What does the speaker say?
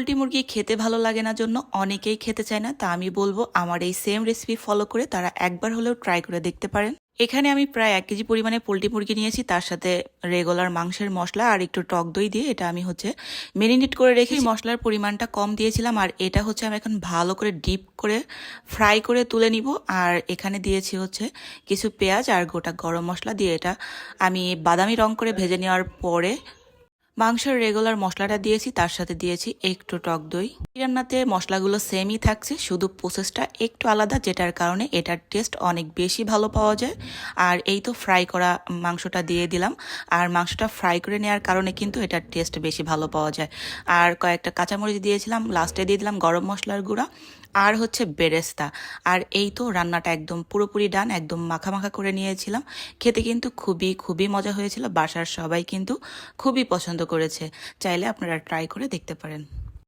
Poultry মুরগি খেতে ভালো লাগে না জন্য অনেকেই খেতে চায় না, তা আমি বলবো আমার এই সেম রেসিপি ফলো করে তারা একবার হলেও ট্রাই করে দেখতে পারেন। এখানে আমি প্রায় 1 কেজি পরিমাণে পোলট্রি মুরগি নিয়েছি, তার সাথে রেগুলার মাংসের মশলা আর একটু টক দই দিয়ে এটা আমি মেরিনেট করে রেখে মশলার পরিমাণটা কম দিয়েছিলাম। আর এটা আমি এখন ভালো করে ডিপ করে ফ্রাই করে তুলে নিব। আর এখানে দিয়েছি কিছু পেঁয়াজ আর গোটা গরম মশলা দিয়ে এটা আমি বাদামি রং করে ভেজে নেওয়ার পরে মাংসের রেগুলার মশলাটা দিয়েছি, তার সাথে দিয়েছি একটু টক দই। রান্নাতে মশলাগুলো সেমই থাকছে, শুধু প্রসেসটা একটু আলাদা, যেটার কারণে এটার টেস্ট অনেক বেশি ভালো পাওয়া যায়। আর এই তো ফ্রাই করা মাংসটা দিয়ে দিলাম, আর মাংসটা ফ্রাই করে নেওয়ার কারণে কিন্তু এটার টেস্ট বেশি ভালো পাওয়া যায়। আর কয়েকটা কাঁচামরিচ দিয়েছিলাম, লাস্টে দিয়ে দিলাম গরম মশলার গুঁড়া আর বেরেস্তা। আর এই তো রান্নাটা একদম পুরোপুরি ডান, একদম মাখা মাখা করে নিয়েছিলাম। খেতে কিন্তু খুবই খুবই মজা হয়েছিল, বাসার সবাই কিন্তু খুবই পছন্দ করেছে। চাইলে আপনারা ট্রাই করে দেখতে পারেন।